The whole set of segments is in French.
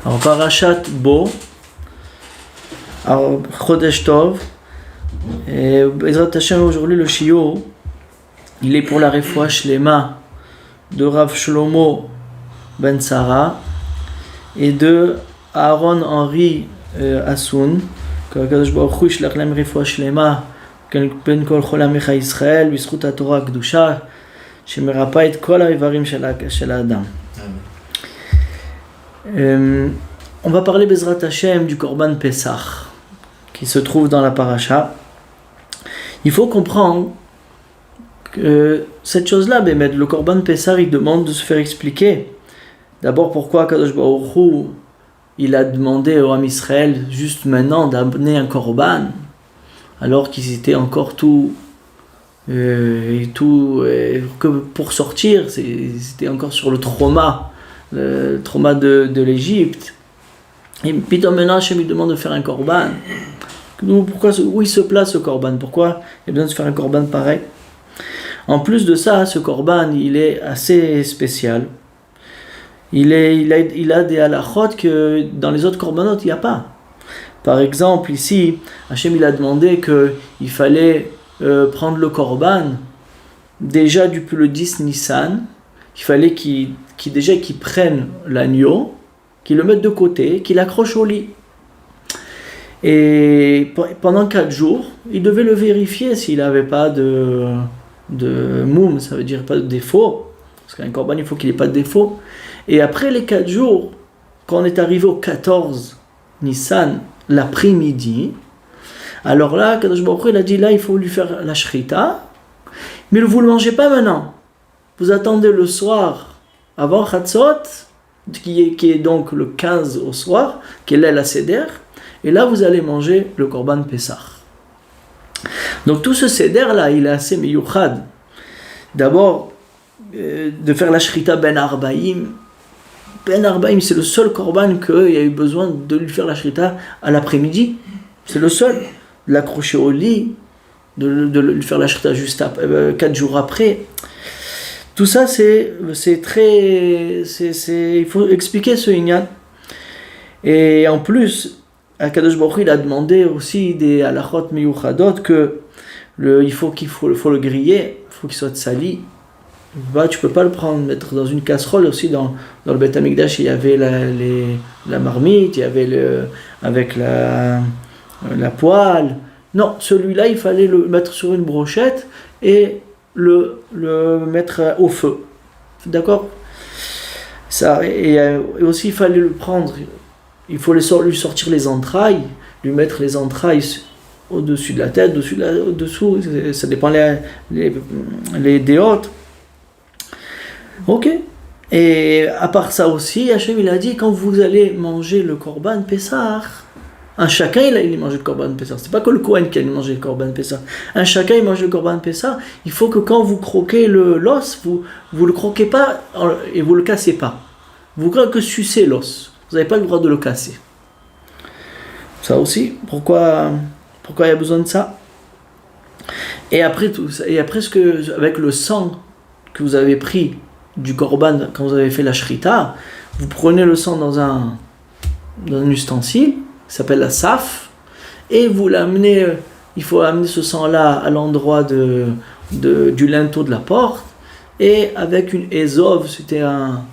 Alors, Parashat Bo, alors Chodesh Tov, et Bezrat Hashem, aujourd'hui le Shiur, il est pour la Refoua Shlema de Rav Shlomo Ben Sarah et de Aaron Henry Hassoun, que Kadosh Baruch Hu yishlach lem Refoua Shlema ben kol chol amecha Yisrael b'zchut haTorah הקדושה שמרפא את כל האיברים של האדם. On va parler Bezrat Hashem du Korban Pesach qui se trouve dans la paracha. Il faut comprendre que cette chose-là, le Korban Pesach, il demande de se faire expliquer. D'abord, pourquoi Kadosh Baruch Hu, il a demandé au Ham Israël juste maintenant d'amener un Korban, alors qu'ils étaient encore que pour sortir, c'était encore sur le trauma de l'Égypte. Et puis maintenant, Hachem lui demande de faire un Korban. Où il se place ce Korban? Pourquoi il a besoin de faire un Korban pareil? En plus de ça, ce Korban, il est assez spécial. Il a des halachot que dans les autres Korbanot, il n'y a pas. Par exemple, ici, Hachem il a demandé qu'il fallait prendre le Korban déjà depuis le 10 Nissan. Il fallait qu'il prenne l'agneau, qu'il le mette de côté, qu'il l'accroche au lit. Et pendant 4 jours, il devait le vérifier s'il n'avait pas de moum, ça veut dire pas de défaut, parce qu'un korban il faut qu'il n'ait pas de défaut. Et après les 4 jours, quand on est arrivé au 14 Nissan, l'après-midi, alors là, Kadosh Baruch Hu, il a dit là il faut lui faire la shrita, mais vous ne le mangez pas maintenant. Vous attendez le soir, avant Chatzot, qui est donc le 15 au soir, qui est la Seder, et là vous allez manger le Korban Pesach. Donc tout ce Seder là, il est assez meyuchad. D'abord, de faire la Shrita Ben Arbaim. Ben Arbaim, c'est le seul Korban qu'il y a eu besoin de lui faire la Shrita à l'après-midi. C'est le seul. De l'accrocher au lit, de lui faire la Shrita juste 4 jours après. Tout ça, il faut expliquer ce inyan. Et en plus, Kadosh Baruch Hu, il a demandé aussi des halachot miyuchadot il faut le griller, il faut qu'il soit sali. Tu peux pas le prendre, mettre dans une casserole aussi. Dans le Beth Amikdash, il y avait la marmite, il y avait avec la poêle. Non, celui-là, il fallait le mettre sur une brochette et le mettre au feu. D'accord? Ça, et aussi, il fallait le prendre. Il faut lui sortir les entrailles, lui mettre les entrailles au-dessus de la tête, au-dessous, ça dépend les déotes. Ok. Et à part ça aussi, Hachem il a dit quand vous allez manger le Korban Pesach, un chacun il mange le Korban Pesach. C'est pas que le Kohen qui allait manger le Korban Pesach. Un chacun il mange le Korban Pesach. Il faut que quand vous croquez l'os, vous le croquez pas et vous le cassez pas. Vous que sucez l'os. Vous n'avez pas le droit de le casser. Ça aussi, pourquoi il y a besoin de ça? Et après tout ça, avec le sang que vous avez pris du Korban quand vous avez fait la Shrita, vous prenez le sang dans un ustensile qui s'appelle la saf et vous l'amenez. Il faut amener ce sang-là à l'endroit du linteau de la porte et avec une ézove, c'était un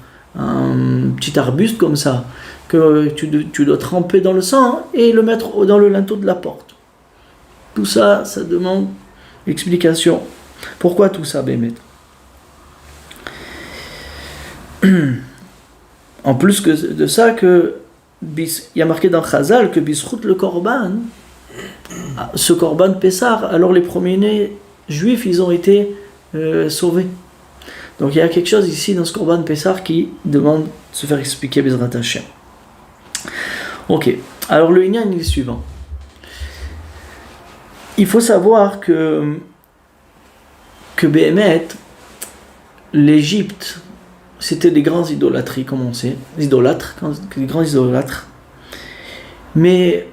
petit arbuste comme ça que tu dois tremper dans le sang et le mettre dans le linteau de la porte. Tout ça, ça demande explication. Pourquoi tout ça, Bémet? En plus de ça, il y a marqué dans Chazal que Bishut le Korban, ce Korban Pessah, alors les premiers-nés juifs, ils ont été sauvés. Donc il y a quelque chose ici dans ce Korban Pessah qui demande de se faire expliquer Bezrat Hashem. Ok, alors le inyan est le suivant. Il faut savoir que Béhémet, l'Égypte, c'était des grands idolâtries, comme on sait, des grands idolâtres. Mais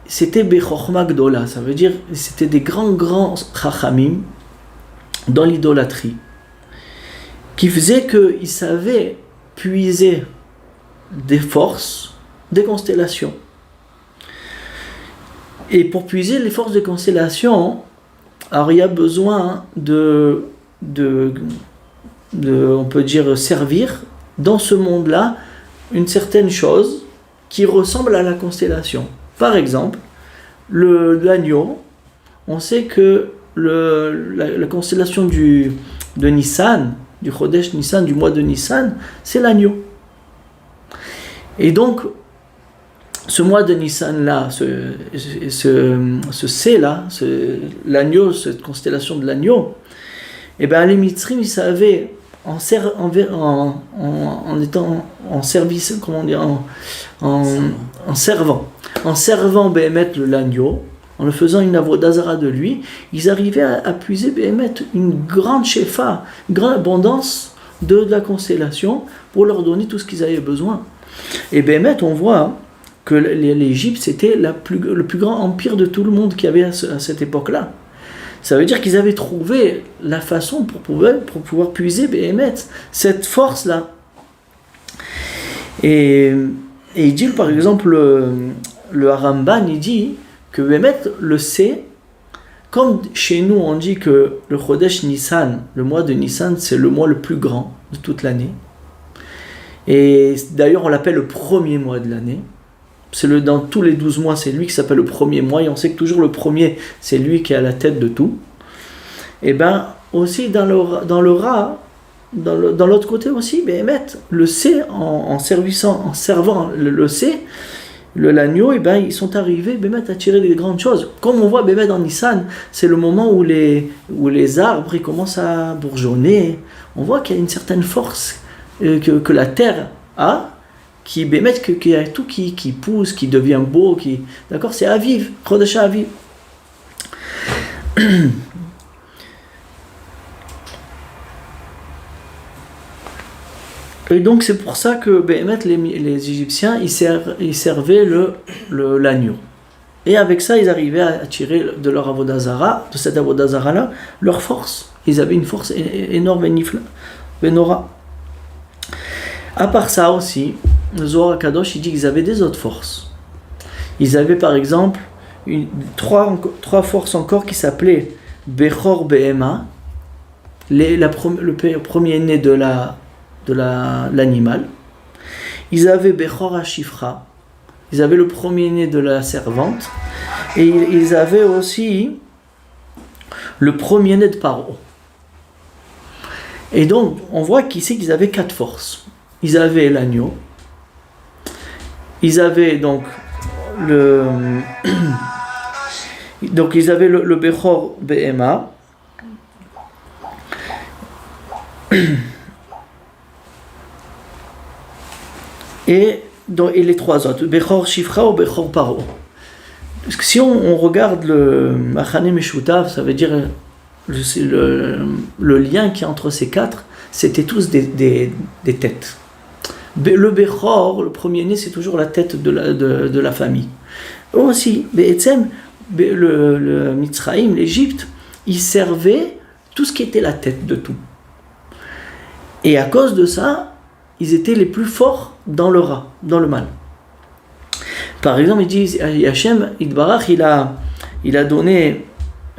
c'était Bechochma Gdola, ça veut dire c'était des grands chachamim dans l'idolâtrie, qui faisait qu'ils savaient puiser des forces des constellations. Et pour puiser les forces des constellations, alors il y a besoin de on peut dire, servir dans ce monde-là une certaine chose qui ressemble à la constellation. Par exemple, l'agneau, on sait que la constellation de Nissan, du Chodesh Nissan, du mois de Nissan, c'est l'agneau. Et donc, ce mois de Nissan-là, ce C-là, l'agneau, cette constellation de l'agneau, eh bien, les Mitzrim, ils savaient, en étant en service, comment dire, en servant Béhémet l'agneau, en le faisant une avodah zara de lui, ils arrivaient à puiser Béhémet une grande shefa, une grande abondance de la constellation pour leur donner tout ce qu'ils avaient besoin. Et Béhémet, on voit que l'Égypte, c'était le plus grand empire de tout le monde qu'il y avait à cette époque-là. Ça veut dire qu'ils avaient trouvé la façon pour pouvoir puiser Béhémet, cette force-là. Et il dit, par exemple, le Haramban, il dit que Béhémet le sait, comme chez nous on dit que le Chodesh Nissan, le mois de Nissan, c'est le mois le plus grand de toute l'année. Et d'ailleurs, on l'appelle le premier mois de l'année. Dans tous les 12 mois, c'est lui qui s'appelle le premier mois, et on sait que toujours le premier, c'est lui qui est à la tête de tout. Et bien, aussi dans l'autre côté aussi, Béhémet le sait, en servant le sait, l'agneau, et ben ils sont arrivés, Béhémet, à tirer des grandes choses. Comme on voit Béhémet dans Nissan, c'est le moment où les arbres ils commencent à bourgeonner. On voit qu'il y a une certaine force que la terre a, qui Béhémet, qu'il y a tout qui pousse, qui devient beau, d'accord, c'est Aviv, Chodesh Aviv. Et donc c'est pour ça que Béhémet, les Égyptiens, ils servaient l'agneau. Et avec ça, ils arrivaient à tirer de leur avodah zara, de cette avodah zara-là, leur force. Ils avaient une force énorme et Benora. À part ça aussi, le Zohar HaKadosh, il dit qu'ils avaient des autres forces. Ils avaient par exemple trois forces encore qui s'appelaient Bechor Behema, le premier-né de l'animal. Ils avaient Bechor HaShifra, ils avaient le premier-né de la servante. Et ils avaient aussi le premier-né de Paro. Et donc, on voit qu'ici, qu'ils avaient 4 forces. Ils avaient l'agneau. Ils avaient donc donc ils avaient le Bechor Behema. Et les 3 autres, Bechor Shifra ou Bechor Paro. Parce que si on regarde le Machane Meshutav, ça veut dire le lien qui est entre ces 4, c'était tous des têtes. Le Bechor, le premier-né, c'est toujours la tête de la famille. Aussi, le Mitzraïm, l'Égypte, ils servaient tout ce qui était la tête de tout. Et à cause de ça, ils étaient les plus forts dans le mal. Par exemple, il dit, Hachem, Yitbarach, il a donné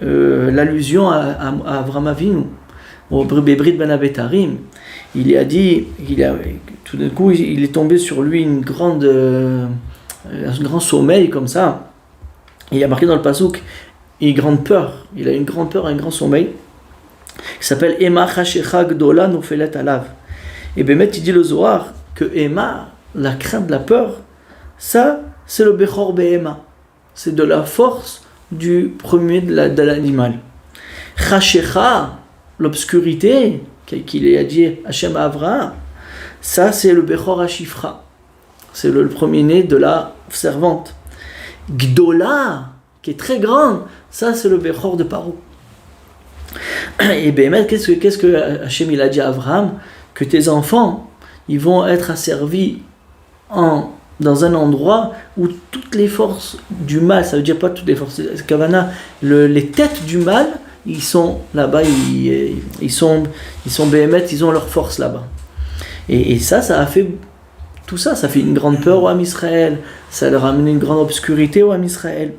l'allusion à Avraham Avinu, au Brit Ben Abetarim. Il a dit, tout d'un coup, il est tombé sur lui un grand sommeil comme ça. Il a marqué dans le Pasuk une grande peur. Il a une grande peur, un grand sommeil, qui s'appelle Ema Chashecha Gdola Nofelet Alav. Et Bémet, il dit le Zohar que Ema, la crainte, la peur, ça, c'est le Bechor Behema. C'est de la force du premier de l'animal. Chashecha, l'obscurité, qu'il a dit Hachem à Avraham, ça c'est le Bechor HaShifra. C'est le premier-né de la servante. Gdola, qui est très grande, ça c'est le Bechor de Paro. Et Bémet, qu'est-ce que Hachem il a dit à Avraham? Que tes enfants, ils vont être asservis dans un endroit où toutes les forces du mal, ça veut dire pas toutes les forces, Kavana, les têtes du mal, ils sont là-bas, ils sont Béhémet, ils ont leur force là-bas. Et ça a fait tout ça, ça fait une grande peur au Ham Israël, ça leur a amené une grande obscurité au Ham Israël.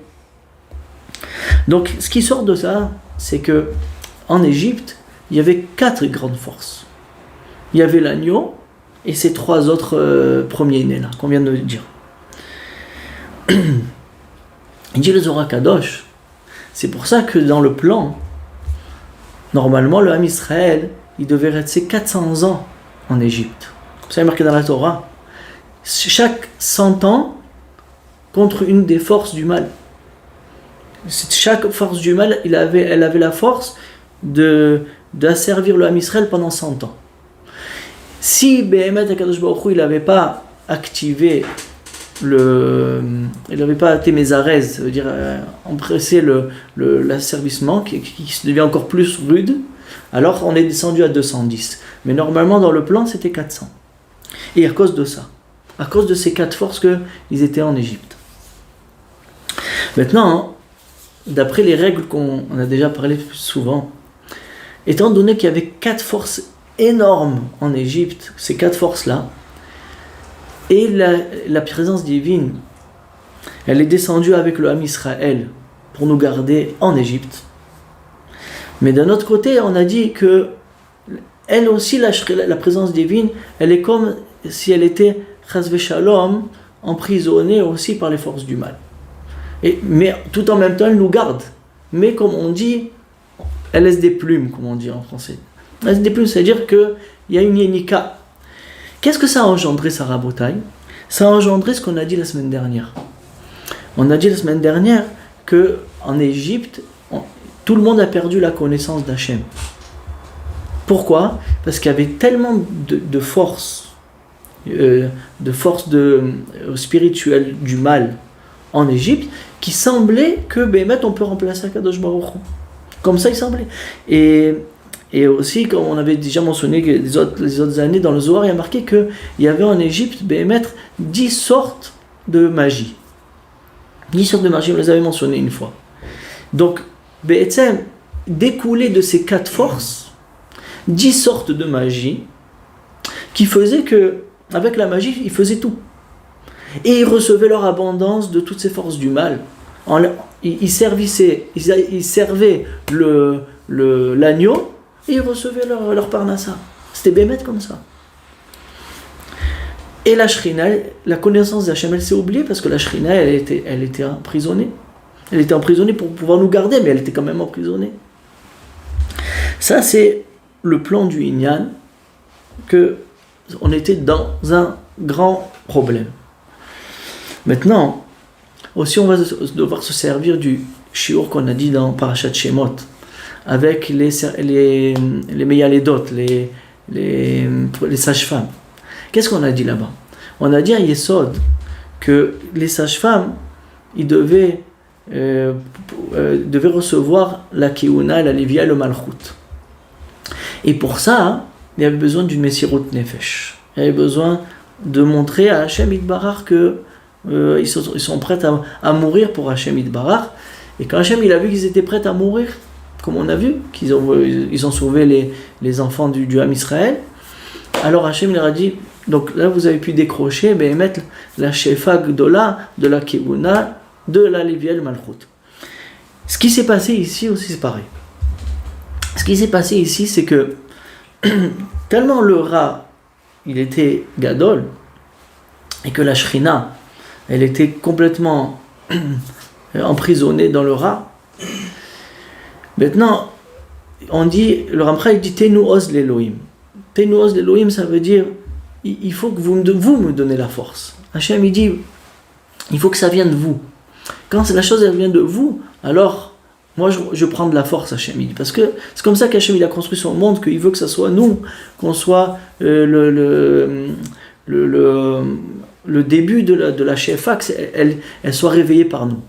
Donc, ce qui sort de ça, c'est que en Égypte, il y avait 4 grandes forces. Il y avait l'agneau et ces 3 autres premiers-nés là qu'on vient de dire. Il dit le Zohar Kadosh. C'est pour ça que dans le plan, normalement, le Ham Israël, il devait rester 400 ans en Égypte. Ça est marqué dans la Torah. Chaque 100 ans contre une des forces du mal. Chaque force du mal, elle avait la force d'asservir le Ham Israël pendant 100 ans. Si Behemet HaKadosh Baruch Hu, il n'avait pas activé il n'avait pas été Mézarez, ça veut dire empressé l'asservissement qui devient encore plus rude, alors on est descendu à 210. Mais normalement dans le plan c'était 400. Et à cause de ça, à cause de ces 4 forces qu'ils étaient en Égypte. Maintenant, d'après les règles qu'on a déjà parlé plus souvent, étant donné qu'il y avait 4 forces énormes en Égypte, ces 4 forces-là, et la présence divine, elle est descendue avec le Ham Israël pour nous garder en Égypte. Mais d'un autre côté, on a dit que elle aussi, la présence divine, elle est comme si elle était Chas v'Shalom, emprisonnée aussi par les forces du mal. Mais tout en même temps, elle nous garde. Mais comme on dit, elle laisse des plumes, comme on dit en français. Elle laisse des plumes, c'est-à-dire qu'il y a une yénika. Qu'est-ce que ça a engendré, Sarah Botaï ? Ça a engendré ce qu'on a dit la semaine dernière. On a dit la semaine dernière qu'en Égypte, tout le monde a perdu la connaissance d'Hachem. Pourquoi ? Parce qu'il y avait tellement de force, spirituelle du mal en Égypte, qui semblait que Bémet, on peut remplacer Akadosh Baruch Hu. Comme ça, il semblait. Et aussi, comme on avait déjà mentionné les autres années dans le Zohar, il y a marqué qu'il y avait en Égypte, Bémet, 10 sortes de magie. 10 sortes de magie, on les avait mentionnées une fois. Donc, Bé'etzem, découlait de ces 4 forces, 10 sortes de magie, qui faisaient que, avec la magie, ils faisaient tout. Et ils recevaient leur abondance de toutes ces forces du mal. Ils servaient l'agneau, et ils recevaient leur parnassa. C'était Bémet comme ça. Et la Shrina, la connaissance d'Hachem, elle s'est oubliée parce que la Shrina, elle était emprisonnée. Elle était emprisonnée pour pouvoir nous garder, mais elle était quand même emprisonnée. Ça, c'est le plan du Inyan, qu'on était dans un grand problème. Maintenant, aussi on va devoir se servir du shiur qu'on a dit dans Parashat Shemot, avec les Meyaledot, les sages-femmes. Qu'est-ce qu'on a dit là-bas ? On a dit à Yesod que les sages-femmes, ils devaient recevoir la Keuna, la Lévia et le Malchut. Et pour ça, il y avait besoin d'une Messirut Nefesh. Il y avait besoin de montrer à Hachem Yitbarach qu'ils sont prêts à mourir pour Hachem Yitbarach. Et quand Hachem il a vu qu'ils étaient prêts à mourir, comme on a vu, qu'ils ont sauvé les enfants du Ham Israël, alors Hachem leur a dit, donc là vous avez pu décrocher, mettre la Shefa Gdola de la Kevuna, de la Lévia le Malchut. Ce qui s'est passé ici aussi c'est pareil. Ce qui s'est passé ici c'est que tellement le rat il était gadol et que la Shrina elle était complètement emprisonnée dans le rat. Maintenant, on dit, le Ramchal il dit Tenu oz l'Elohim. Tenu oz l'Elohim, ça veut dire il faut que vous me donnez la force. Hachem il dit il faut que ça vienne de vous. Quand la chose elle vient de vous, alors moi je prends de la force, Hachem il dit. Parce que c'est comme ça qu'Hachem il a construit son monde, qu'il veut que ça soit nous, qu'on soit le début de la Shefa, elle soit réveillée par nous.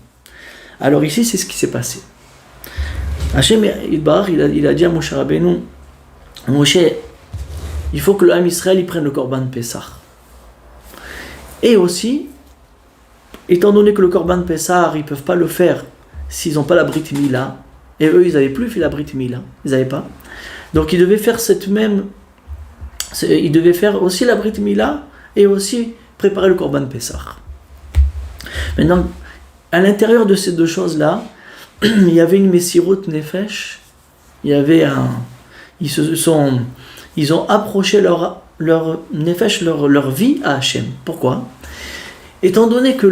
Alors ici c'est ce qui s'est passé. Hachem il a dit à Moshe Rabbeinu, Moshe, il faut que le Ham Israël il prenne le Korban Pessah. Et aussi, étant donné que le Korban Pessah, ils ne peuvent pas le faire s'ils n'ont pas la Brit Mila, et eux ils n'avaient plus fait la Brit Mila, ils n'avaient pas. Donc ils devaient faire ils devaient faire aussi la Brit Mila et aussi préparer le Korban Pessah. Maintenant, à l'intérieur de ces deux choses-là, il y avait une Messirut Nefesh, il y avait ils ont approché leur Nefesh, leur vie à Hachem. Pourquoi? Étant donné que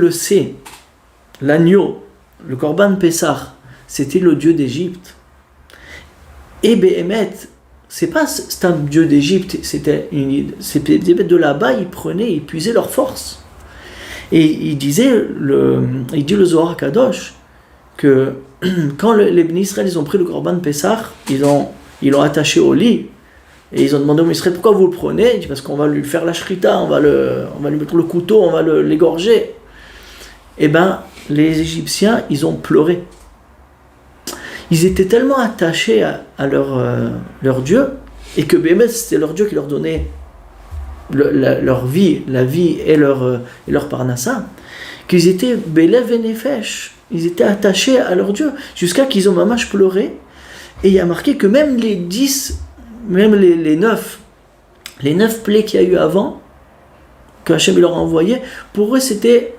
l'agneau, le Korban Pessah, c'était le dieu d'Égypte, et Béhémet, c'est un dieu d'Égypte, c'était de là-bas, ils puisaient leur force. Et il dit le Zohar Kadosh que quand les Bnei Israël ils ont pris le Korban Pessah, ils l'ont attaché au lit et ils ont demandé aux Israël pourquoi vous le prenez. Il dit parce qu'on va lui faire la shrita, on va lui mettre le couteau, on va l'égorger. Et ben les Égyptiens ils ont pleuré. Ils étaient tellement attachés à leur Dieu et que Béhémet c'était leur Dieu qui leur donnait leur vie, la vie et leur parnassa, qu'ils étaient Bélev et Nefesh, ils étaient attachés à leur Dieu, jusqu'à qu'ils ont mamash pleuré. Et il y a marqué que même les 9 plaies qu'il y a eu avant, que Hachem leur a envoyé, pour eux c'était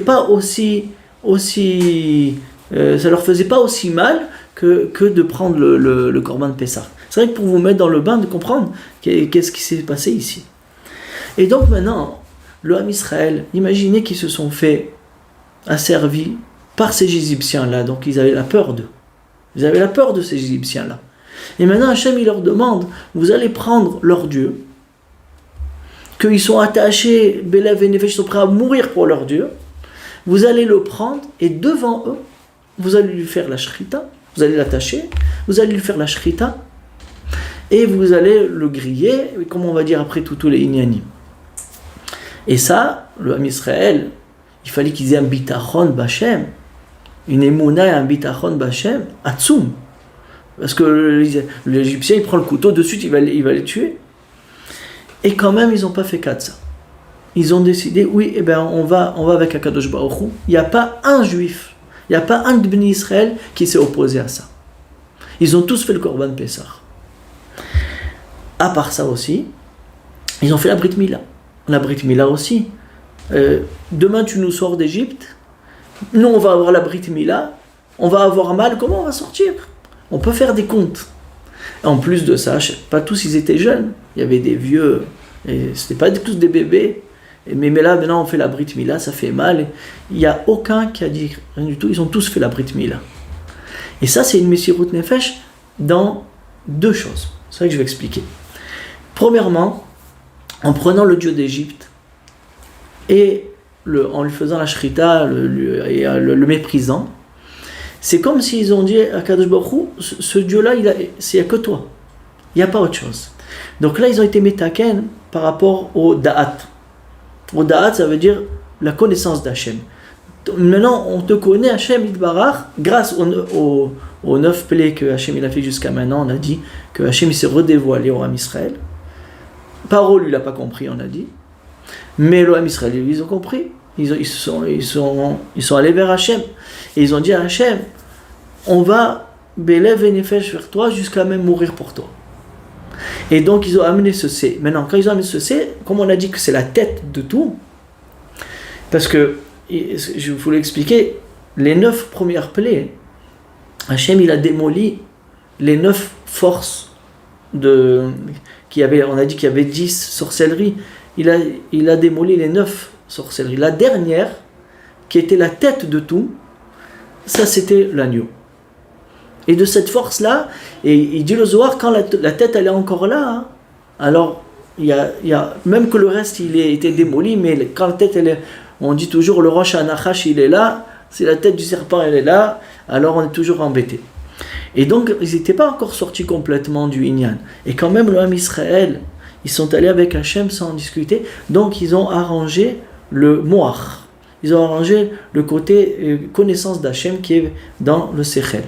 pas aussi ça leur faisait pas aussi mal que de prendre le Korban Pessah. C'est vrai que pour vous mettre dans le bain de comprendre qu'est-ce qui s'est passé ici. Et donc maintenant, le Ham Israël, imaginez qu'ils se sont fait asservis par ces Égyptiens-là, donc ils avaient la peur d'eux. Ils avaient la peur de ces Égyptiens-là. Et maintenant Hachem il leur demande, vous allez prendre leur Dieu, qu'ils sont attachés, Bélev et Nefesh, ils sont prêts à mourir pour leur Dieu, vous allez le prendre et devant eux, vous allez lui faire la shrita, vous allez l'attacher, vous allez lui faire la shrita, et vous allez le griller, comme on va dire après tous les inyanim. Et ça, le Ham Israël, il fallait qu'ils aient un bitachon b'Hashem, une émouna et un bitachon b'Hashem, atzum. Parce que l'Égyptien, il prend le couteau, de suite, il va les tuer. Et quand même, ils n'ont pas fait cas de ça. Ils ont décidé, oui, on va avec Akadosh Baruch Hu. Il n'y a pas un juif, il n'y a pas un de Bnei Israël qui s'est opposé à ça. Ils ont tous fait le Korban Pessah. À part ça aussi, ils ont fait la Brit Mila. La Brit Mila aussi. Demain, tu nous sors d'Égypte. Nous, on va avoir la Brit Mila. On va avoir mal. Comment on va sortir? On peut faire des comptes. En plus de ça, pas tous ils étaient jeunes. Il y avait des vieux. Et c'était pas tous des bébés. Mais là, maintenant, on fait la Brit Mila. Ça fait mal. Il n'y a aucun qui a dit rien du tout. Ils ont tous fait la Brit Mila. Et ça, c'est une Messirut Nefesh dans deux choses. C'est ça que je vais expliquer. Premièrement, en prenant le dieu d'Égypte et en lui faisant la shrita, le méprisant, c'est comme s'ils ont dit à Kadosh Baruch Hu, ce dieu-là, il n'y a que toi. Il n'y a pas autre chose. Donc là, ils ont été metaken par rapport au da'at. Au da'at, ça veut dire la connaissance d'Hachem. Maintenant, on te connaît, Hachem Yitbarach, grâce aux 9 plaies que Hachem il a fait jusqu'à maintenant. On a dit que Hachem il s'est redévoilé au Ham Israël. Parole, il n'a pas compris, on a dit. Mais le Ham Israël, ils ont compris. Ils sont allés vers Hachem. Et ils ont dit à Hachem, on va Bélev et Nefesh vers toi jusqu'à même mourir pour toi. Et donc, ils ont amené ce C. Maintenant, quand ils ont amené ce C, comme on a dit que c'est la tête de tout, parce que, je voulais expliquer, les 9 premières plaies, Hachem, il a démoli les 9 forces on a dit qu'il y avait 10 sorcelleries. Il a démoli les 9 sorcelleries. La dernière, qui était la tête de tout, ça c'était l'agneau. Et de cette force-là, et il dit le Zohar, quand la tête elle est encore là, hein, alors il y a même que le reste il a été démoli, mais quand la tête elle est, on dit toujours le Rosh Hanachash il est là, si la tête du serpent elle est là, alors on est toujours embêté. Et donc ils n'étaient pas encore sortis complètement du Inyan. Et quand même le Ham Israël, ils sont allés avec Hachem sans discuter, donc ils ont arrangé le Moach. Ils ont arrangé le côté connaissance d'Hachem qui est dans le Sechel.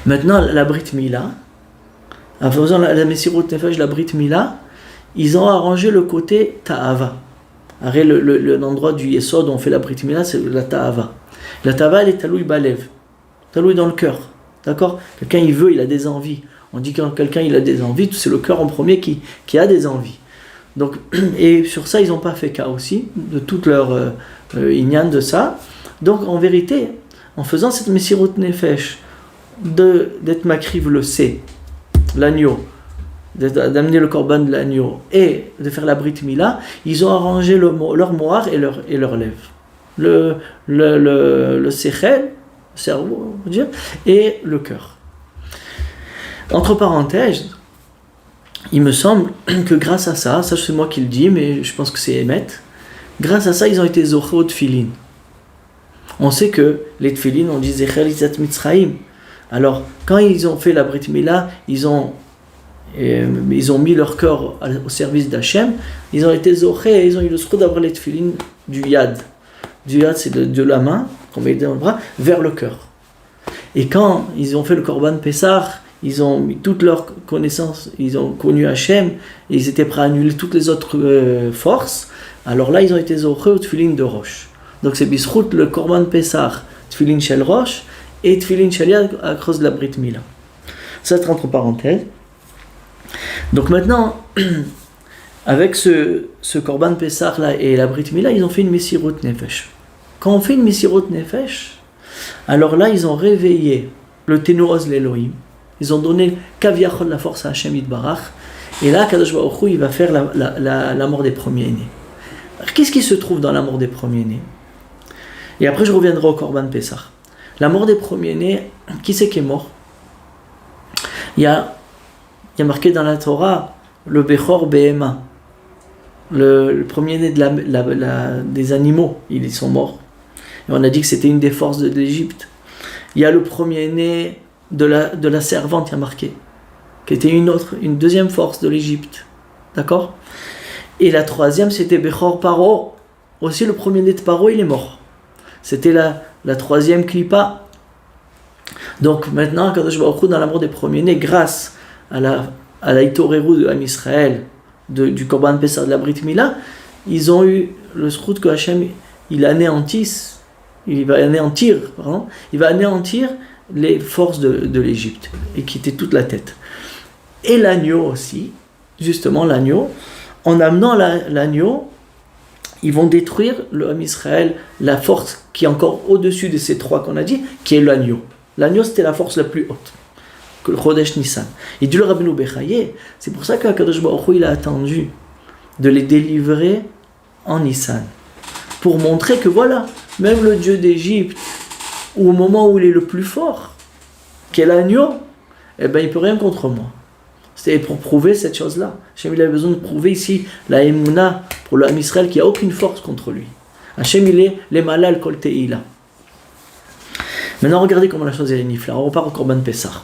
Maintenant, la Brit Mila, en faisant la Messirut Nefesh, la Brit Mila, ils ont arrangé le côté Ta'ava. L'endroit du Yesod où on fait la Brit Mila, c'est la Ta'ava. La Ta'ava, elle est Taloui Balev, Taloui dans le cœur. D'accord? Quelqu'un, il a des envies. On dit que quand quelqu'un il a des envies, c'est le cœur en premier qui a des envies. Donc, et sur ça, ils n'ont pas fait cas aussi, de toute leur inyan de ça. Donc, en vérité, en faisant cette Messirut Nefesh, d'être makriv le C, l'agneau, d'amener le korban de l'agneau et de faire la Brit Mila, ils ont arrangé leur moire et leur lèvre. Le sechel, le cerveau, on va dire, et le cœur. Entre parenthèses, il me semble que grâce à ça c'est moi qui le dis, mais je pense que c'est Emet, grâce à ça, ils ont été zochés au tefillin. On sait que les tefillin, on dit Zechel Itzat Mitzrayim. Alors, quand ils ont fait la Brit Mila, ils ont mis leur cœur au service d'Hachem, ils ont été zochés et ils ont eu le droit d'avoir les tefillin du yad. Du yad, c'est de la main, qu'on met dans le bras, vers le cœur. Et quand ils ont fait le Korban Pessah, ils ont mis toute leur connaissance, ils ont connu Hachem, et ils étaient prêts à annuler toutes les autres forces. Alors là, ils ont été zochés au tefillin de Rosh. Donc c'est Bisrout, le Korban Pessah, tefillin shel Rosh, et tefillin shel Yad à cause de la Brit Mila. Ça, c'est entre parenthèses. Donc maintenant, avec ce Korban Pessah là et la Brit Mila, ils ont fait une Messirut Nefesh. Quand on fait une Messirut Nefesh, alors là, ils ont réveillé le Ténouz l'Elohim. Ils ont donné Kaviachol, la force à Hachem Yitbarach. Et là, Kadosh Baruch Hu, il va faire la mort des premiers-nés. Alors, qu'est-ce qui se trouve dans la mort des premiers-nés? Et après, je reviendrai au Korban Pessah. La mort des premiers-nés, qui c'est qui est mort? Il y a marqué dans la Torah le Bechor Behema, le premier-né des animaux, ils sont morts. Et on a dit que c'était une des forces de l'Égypte. Il y a le premier-né de la servante, il y a marqué, qui était une deuxième force de l'Égypte. D'accord? Et la troisième, c'était Bechor Paro. Aussi, le premier-né de Paro, il est mort. C'était la troisième Klippa. Donc maintenant, Kadosh Baruch Hu, dans la mort des premiers-nés, grâce à la Itoreru de Am Israël, du Korban Pessah de la Brit Mila, ils ont eu le srout que Hachem, il va anéantir les forces de l'Égypte, et quitter toute la tête. Et l'agneau aussi, justement l'agneau, en amenant l'agneau, ils vont détruire le Ham Israël, la force qui est encore au-dessus de ces trois qu'on a dit, qui est l'agneau. L'agneau, c'était la force la plus haute, que le Chodesh Nissan. Et dit le Rabbeinu Bechaye, c'est pour ça qu'Akadosh Baruch Hu, il a attendu de les délivrer en Nissan, pour montrer que voilà, même le Dieu d'Égypte, au moment où il est le plus fort, qui est l'agneau, eh ben, il ne peut rien contre moi. C'était pour prouver cette chose-là. Hachem, il a besoin de prouver ici la Emouna pour le Ham Israël qui n'a aucune force contre lui. Hachem, il est les malal kol te'ila. Maintenant, regardez comment la chose elle est nifla. On repart au Korban Pessah.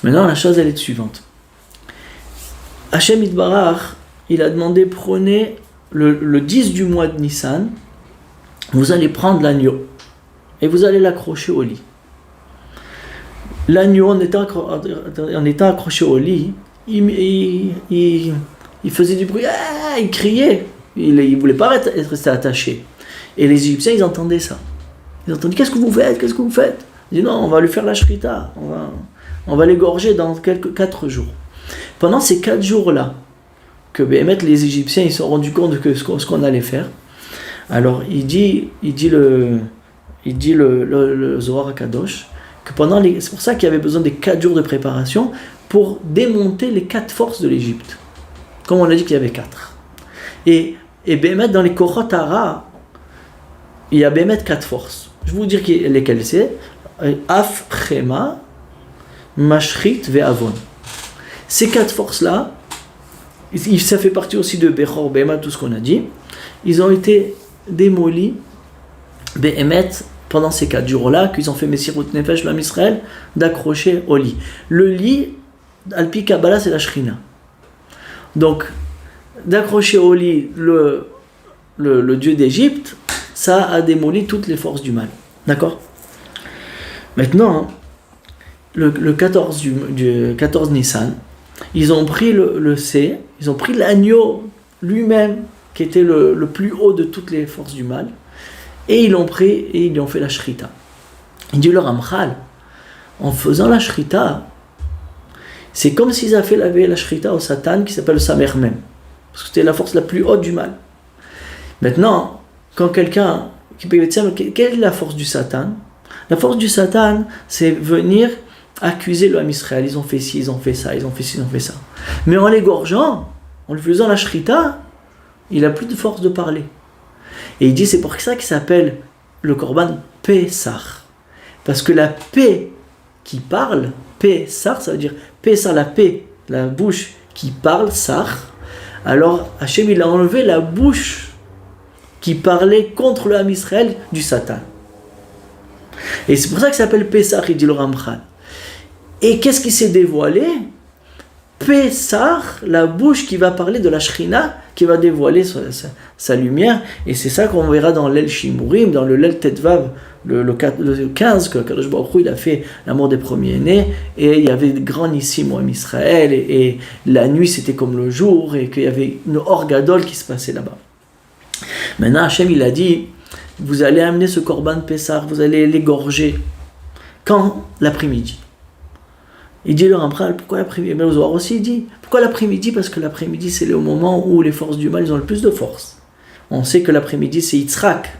Maintenant, la chose elle est suivante. Hachem Yitbarach, il a demandé, prenez le 10 du mois de Nissan, vous allez prendre l'agneau et vous allez l'accrocher au lit. L'agneau, en étant accroché au lit, il faisait du bruit, il criait, il ne voulait pas rester attaché. Et les Égyptiens, ils entendaient ça. Ils entendaient, qu'est-ce que vous faites? Ils disaient, non, on va lui faire la shrita, on va l'égorger dans 4 jours. Pendant ces 4 jours-là, que les Égyptiens ils se sont rendus compte de ce qu'on allait faire, alors il dit le Zohar HaKadosh, que c'est pour ça qu'il y avait besoin des 4 jours de préparation pour démonter les 4 forces de l'Égypte. Comme on a dit qu'il y avait 4. Et dans les Korot Hara, il y a 4 forces. Je vais vous dire lesquelles c'est. Af, Chema, Mashrit, Ve'avon. Ces 4 forces-là, ça fait partie aussi de Bechor, Behema, tout ce qu'on a dit. Ils ont été démolis, Behemet, pendant ces 4 jours-là, qu'ils ont fait Messirut Nefesh, l'Am Israël, d'accrocher au lit. Le lit, Alpi Kabbalah, c'est la Shrina. Donc, d'accrocher au lit le Dieu d'Égypte, ça a démoli toutes les forces du mal. D'accord? Maintenant, le 14 Nissan, ils ont pris ils ont pris l'agneau lui-même, qui était le plus haut de toutes les forces du mal, et ils l'ont pris et ils lui ont fait la shrita. Il dit le Ramchal, en faisant la shrita, c'est comme s'ils avaient fait la shrita au Satan qui s'appelle le Samer Mem. parce que c'était la force la plus haute du mal. Maintenant, quand quelqu'un, quelle est la force du Satan? La force du Satan, c'est venir accuser le Ham Israël. Ils ont fait ci, ils ont fait ça, ils ont fait ci, ils ont fait ça. Mais en l'égorgeant, en lui faisant la shrita, il n'a plus de force de parler. Et il dit, c'est pour ça qu'il s'appelle le Korban Pessah. Parce que la paix qui parle, Pessah, ça veut dire Pessah, la paix, la bouche qui parle, Sar. Alors Hachem, il a enlevé la bouche qui parlait contre le Ham Israël du Satan. Et c'est pour ça que ça s'appelle Pessah, il dit le Ramchal. Et qu'est-ce qui s'est dévoilé? Pessah, la bouche qui va parler de la Shrina, qui va dévoiler sa lumière. Et c'est ça qu'on verra dans l'El Shimurim, dans le Lel Tetvav, le 15, que Kadosh Baruch Hu, il a fait la mort des premiers-nés. Et il y avait de grands nissim en Israël. Et la nuit, c'était comme le jour. Et qu'il y avait une orgadole qui se passait là-bas. Maintenant, Hachem, il a dit, vous allez amener ce Korban Pessah, vous allez l'égorger. Quand? L'après-midi. Il dit le Ramchal, pourquoi l'après-midi? Mais le Zohar aussi il dit, pourquoi l'après-midi? Parce que l'après-midi c'est le moment où les forces du mal ils ont le plus de force. On sait que l'après-midi c'est Yitzhak,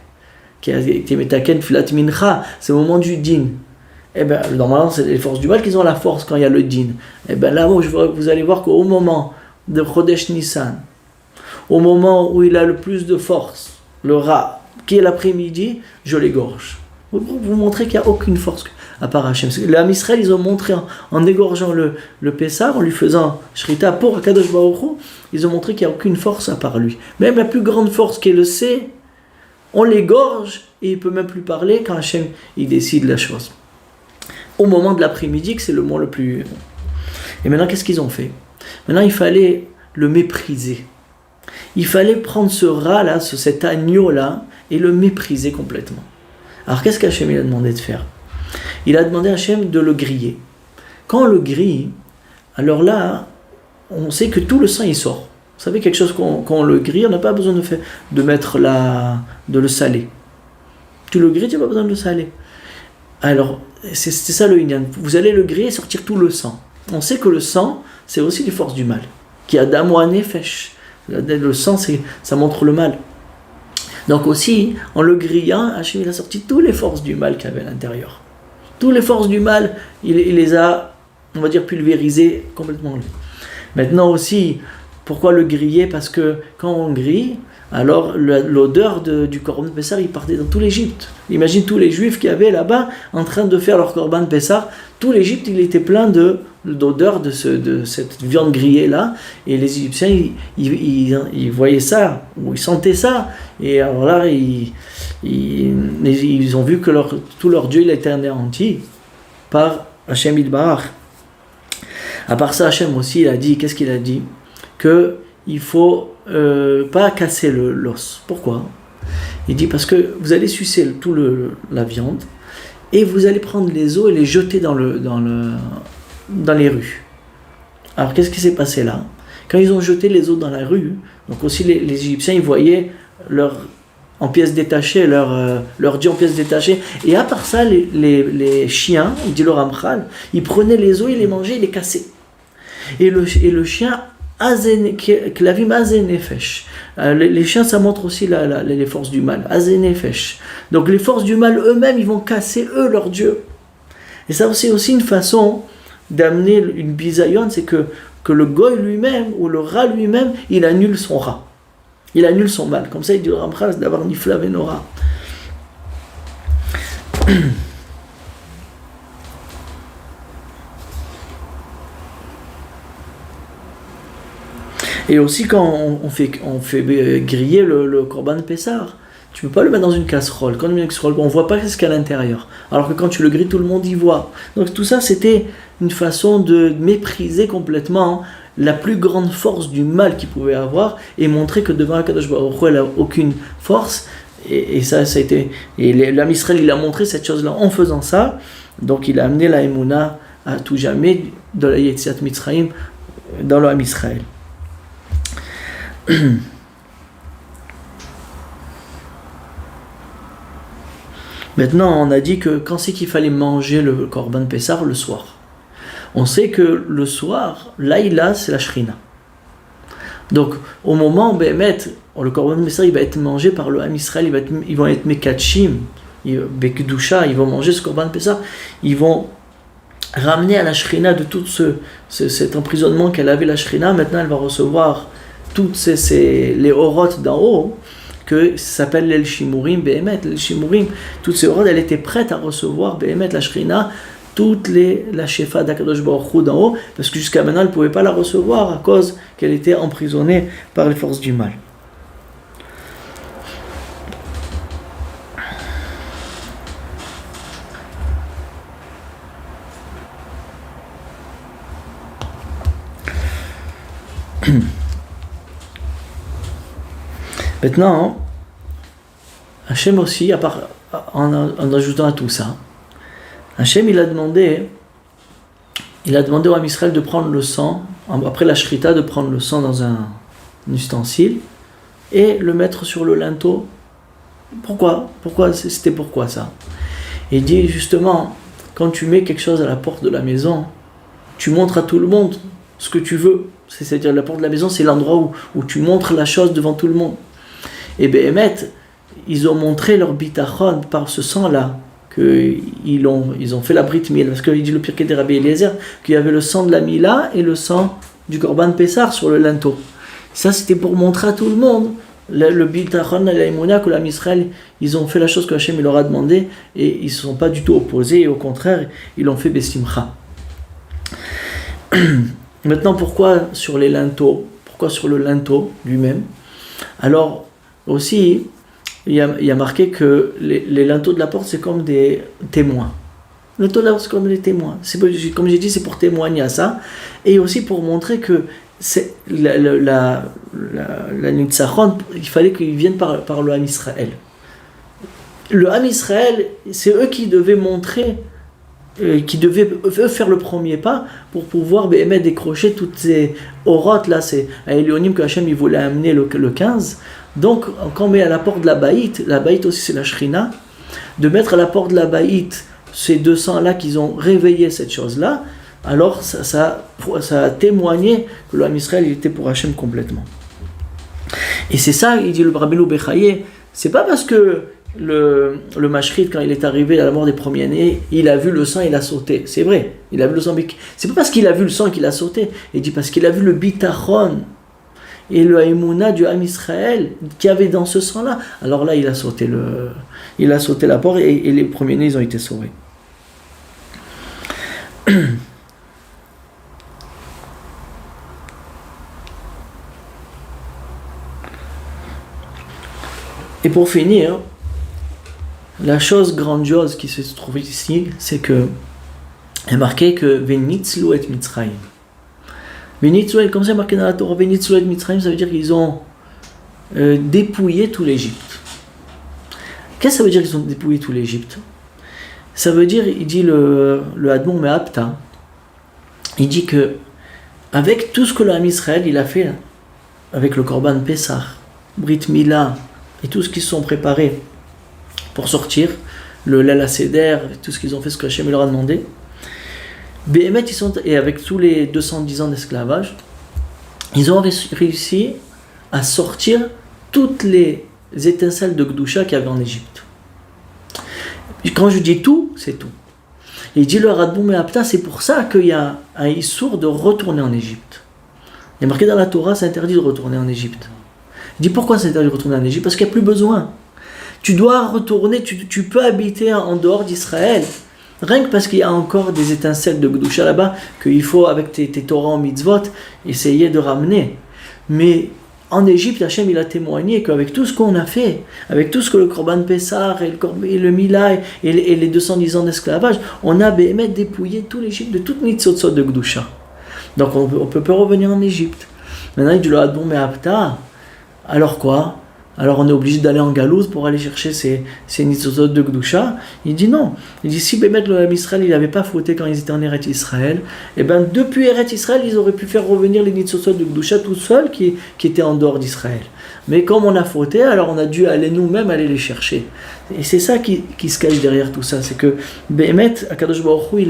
qui a été metaken filat mincha, c'est le moment du din. Et bien normalement c'est les forces du mal qui ont la force quand il y a le din. Et bien là vous allez voir qu'au moment de Chodesh Nissan, au moment où il a le plus de force, le Ra, qui est l'après-midi, je l'égorge. Vous montrez qu'il n'y a aucune force à part Hachem. Les Ham Israël, ils ont montré en égorgeant le Pessah, en lui faisant Shrita pour Akadosh Baruch Hu, ils ont montré qu'il n'y a aucune force à part lui. Même la plus grande force qui est le C, on l'égorge et il ne peut même plus parler quand Hachem il décide la chose. Au moment de l'après-midi, que c'est le moment le plus... Et maintenant, qu'est-ce qu'ils ont fait? Maintenant, il fallait le mépriser. Il fallait prendre ce rat-là, cet agneau-là, et le mépriser complètement. Alors, qu'est-ce qu'Hachem il a demandé de faire? Il a demandé à Hachem de le griller. Quand on le grille, alors là, on sait que tout le sang il sort. Vous savez, quelque chose quand on le grille, on n'a pas besoin de le saler. Tu le grilles, tu n'as pas besoin de le saler. Alors, c'est ça le inyan. Vous allez le griller et sortir tout le sang. On sait que le sang, c'est aussi les forces du mal. Qui a d'amo nefesh. Le sang, ça montre le mal. Donc aussi, en le grillant, Hachem il a sorti toutes les forces du mal qu'il y avait à l'intérieur. Toutes les forces du mal, il les a, on va dire, pulvérisées complètement. Maintenant aussi, pourquoi le griller? Parce que quand on grille, alors l'odeur du Korban Pessah, il partait dans tout l'Égypte. Imagine tous les Juifs qui avaient là-bas en train de faire leur Korban Pessah. Tout l'Égypte, il était plein d'odeur de cette viande grillée-là. Et les Égyptiens, ils voyaient ça, ou ils sentaient ça. Et alors là, ils ont vu que tout leur Dieu il a été anéanti par Hachem Yitbarach. À part ça, Hachem aussi, il a dit, qu'est-ce qu'il a dit? Qu'il faut pas casser l'os. Pourquoi? Il dit parce que vous allez sucer la viande et vous allez prendre les os et les jeter dans les rues. Alors qu'est-ce qui s'est passé là? Quand ils ont jeté les os dans la rue, donc aussi les Égyptiens ils voyaient en pièces détachées, leur Dieu en pièces détachées. Et à part ça, les chiens, il dit le Ramchal, ils prenaient les os, ils les mangeaient, ils les cassaient. Et le chien, Klavim Azenefesh. Les chiens, ça montre aussi les forces du mal. Azenefesh. Donc les forces du mal eux-mêmes, ils vont casser leur Dieu. Et ça, c'est aussi une façon d'amener une bisayon, c'est que le goy lui-même, ou le rat lui-même, il annule son rat. Il annule son mal. Comme ça, il dit le Ramchal d'avoir Nifla Venora. Et aussi, quand on fait griller le Korban Pessah, tu ne peux pas le mettre dans une casserole. Quand on met une casserole, on ne voit pas ce qu'il y a à l'intérieur. Alors que quand tu le grilles, tout le monde y voit. Donc tout ça, c'était une façon de mépriser complètement la plus grande force du mal qu'il pouvait avoir et montrer que devant Akadosh Baruch Hu, elle n'a aucune force. Et ça a été... Et l'Am Israël, il a montré cette chose-là en faisant ça. Donc il a amené la Emouna à tout jamais de la Yetziat Mitzrayim dans l'Am Israël. Maintenant, on a dit que quand c'est qu'il fallait manger le Korban Pessah? Le soir. On sait que le soir, l'Aïla, c'est la Shrina. Donc, au moment, Béhémet, le Korban Pessah, il va être mangé par le Ham Israël, ils vont être Mekatshim, Bekdusha, ils vont manger ce Korban Pessah, ils vont ramener à la Shrina de tout cet emprisonnement qu'elle avait, la Shrina. Maintenant, elle va recevoir toutes les orotes d'en haut, que ça s'appelle l'El Shimurim, Béhémet, l'El Shimurim, toutes ces orotes, elle était prête à recevoir, Béhémet, la Shrina, la Shefa d'Akadosh Baruch Hu d'en haut, parce que jusqu'à maintenant, elle ne pouvait pas la recevoir à cause qu'elle était emprisonnée par les forces du mal. Maintenant, Hachem aussi, en ajoutant à tout ça, Hachem il a demandé au Ham Israël de prendre le sang, après la shrita, de prendre le sang dans un ustensile et le mettre sur le linteau. Pourquoi ça? Il dit justement, quand tu mets quelque chose à la porte de la maison, tu montres à tout le monde ce que tu veux. C'est-à-dire la porte de la maison, c'est l'endroit où tu montres la chose devant tout le monde. Et Béhémet, ils ont montré leur bitachon par ce sang-là, qu'ils ont fait la Brit Mila, parce qu'il dit le Pirkei de Rabbi Eliezer qu'il y avait le sang de la Mila et le sang du Korban Pessah sur le linteau. Ça, c'était pour montrer à tout le monde le bitachon et la émouna que l'Am Israël, ils ont fait la chose que Hachem leur a demandé et ils ne se sont pas du tout opposés, et au contraire, ils l'ont fait Bessimcha. Maintenant, pourquoi sur les linteaux? Pourquoi sur le linteau lui-même? Alors, aussi, il y a marqué que les linteaux de la porte, c'est comme des témoins. Les linteaux de la porte, c'est comme des témoins. Comme j'ai dit, c'est pour témoigner à ça. Et aussi pour montrer que la Nitzachon, il fallait qu'ils viennent par le Ham Israël. Le Ham Israël, c'est eux qui devaient montrer, qui devaient faire le premier pas pour pouvoir décrocher toutes ces orotes là, c'est à Elionim que Hachem il voulait amener le 15. Donc quand on met à la porte de la baït aussi c'est la Shrina, de mettre à la porte de la baït ces 200 là qu'ils ont réveillé cette chose là, alors ça a témoigné que le Ham Israël il était pour Hachem complètement. Et c'est ça, il dit le Rabbeinu Bechaye, c'est pas parce que le Mashrit, quand il est arrivé à la mort des premiers-nés, il a vu le sang, il a sauté. C'est vrai, il a vu le sang, mais c'est pas parce qu'il a vu le sang qu'il a sauté. Il dit parce qu'il a vu le bitachon et le haïmouna du Ham Israël qu'il y avait dans ce sang-là. Alors là, il a sauté la porte et les premiers-nés, ils ont été sauvés. Et pour finir, la chose grandiose qui se trouve ici, c'est que il est marqué que Venitzlu et Mitzrayim. Venitzlu, comme c'est marqué dans la Torah, Venitzlu et Mitzrayim, ça veut dire qu'ils ont dépouillé tout l'Égypte. Qu'est-ce que ça veut dire qu'ils ont dépouillé tout l'Égypte? Ça veut dire, il dit le Admon Me'apta, il dit que avec tout ce que l'Am Israël il a fait, avec le Korban Pessah, Brit Mila et tout ce qu'ils se sont préparés pour sortir, le Lala Seder, tout ce qu'ils ont fait, ce que Hachem leur a demandé. Béhémet, et avec tous les 210 ans d'esclavage, ils ont réussi à sortir toutes les étincelles de Gdusha qu'il y avait en Égypte. Quand je dis tout, c'est tout. Et il dit le Radboum Me'apta, c'est pour ça qu'il y a un issour de retourner en Égypte. Il est marqué dans la Torah, c'est interdit de retourner en Égypte. Il dit pourquoi c'est interdit de retourner en Égypte? Parce qu'il n'y a plus besoin. Tu dois retourner, tu peux habiter en dehors d'Israël. Rien que parce qu'il y a encore des étincelles de Gdusha là-bas, qu'il faut, avec tes Torah en mitzvot, essayer de ramener. Mais en Égypte, Hachem il a témoigné qu'avec tout ce qu'on a fait, avec tout ce que le Korban Pessah et le Mila et les 210 ans d'esclavage, on a dépouillé tout l'Égypte de toute mitzvot de Gdusha. Donc on peut pas revenir en Égypte. Maintenant il dit le Admon Me'apta, alors quoi? Alors on est obligé d'aller en Galouz pour aller chercher ces nitzozot de Gdusha. Il dit non. Il dit si Bémet le Ham Israël il n'avait pas fauté quand ils étaient en Eretz Israël, et bien depuis Eretz Israël ils auraient pu faire revenir les nitzozot de Gdusha tout seuls qui étaient en dehors d'Israël. Mais comme on a fauté, alors on a dû aller nous-mêmes aller les chercher. Et c'est ça qui se cache derrière tout ça, c'est que Bémet, Akadosh Baruch Hu,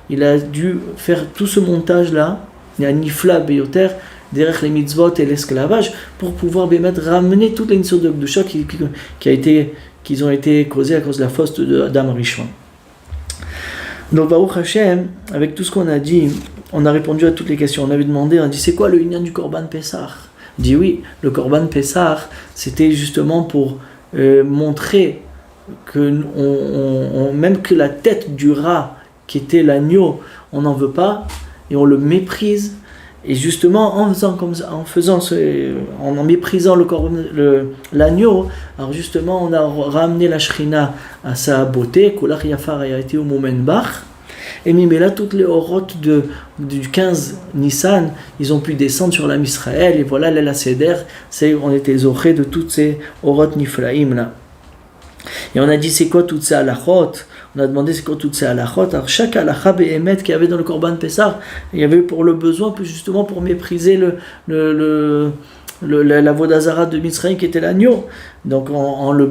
il a dû faire tout ce montage là, il y a Nifla Beyoter, derrière les mitzvot et l'esclavage, pour pouvoir ramener toutes les nitzot de Kedusha qui ont été causées à cause de la faute d'Adam Rishon. Donc Baruch Hashem, avec tout ce qu'on a dit, on a répondu à toutes les questions. On avait demandé, on a dit c'est quoi le union du Korban Pessah? On dit oui, le Korban Pessah, c'était justement pour montrer que même que la tête du rat qui était l'agneau, on n'en veut pas et on le méprise. Et justement, en méprisant l'agneau, alors justement, on a ramené la Shrina à sa beauté. Kolach Yafar a été au Momenbach. Et là, toutes les orotes du 15 Nissan, ils ont pu descendre sur l'âme Israël. Et voilà, l'El Seder, on était zorés de toutes ces orotes Niflaïm là. Et on a dit, c'est quoi toutes ces halachot? On a demandé, c'est quoi toutes ces halachot? Alors, chaque halacha be'emet qu'il y avait dans le Korban Pessah, il y avait pour le besoin, justement pour mépriser la Vodazara de Mitzrayim qui était l'agneau. Donc, en le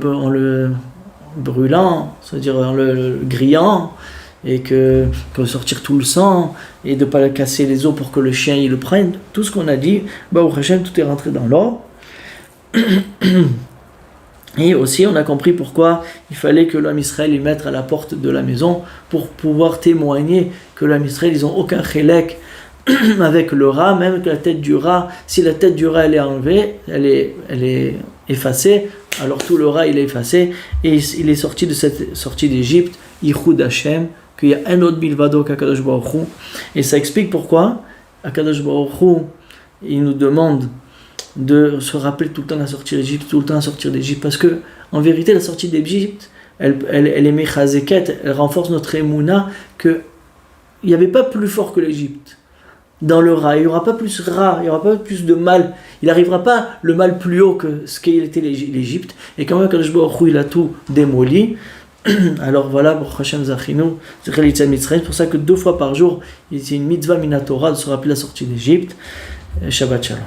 brûlant, c'est-à-dire en le grillant, et que sortir tout le sang, et de ne pas casser les os pour que le chien il le prenne. Tout ce qu'on a dit, au Hashem, tout est rentré dans l'ordre. Et aussi, on a compris pourquoi il fallait que l'homme Israël y mette à la porte de la maison pour pouvoir témoigner que l'homme Israël, ils n'ont aucun chélek avec le rat, même que la tête du rat, si la tête du rat elle est enlevée, elle est effacée, alors tout le rat il est effacé, et il est sorti de cette sortie d'Égypte, Yichud Hashem, qu'il y a un autre bilvado qu'Akadosh Baruch Hu, et ça explique pourquoi Akadosh Baruch Hu, il nous demande de se rappeler tout le temps la sortie d'Égypte, tout le temps la sortie d'Égypte, parce que en vérité la sortie d'Égypte, elle est mechazeket, elle renforce notre émouna que il n'y avait pas plus fort que l'Égypte. Dans le rat, il n'y aura pas plus rat, il n'y aura pas plus de mal, il n'arrivera pas le mal plus haut que ce qu'était l'Égypte, et quand même Akadosh Baruch Hu il a tout démoli. Alors voilà, pour Hashem Zachinu, c'est pour ça que 2 fois par jour, il y a une mitzvah minatora de se rappeler la sortie d'Égypte. Shabbat Shalom.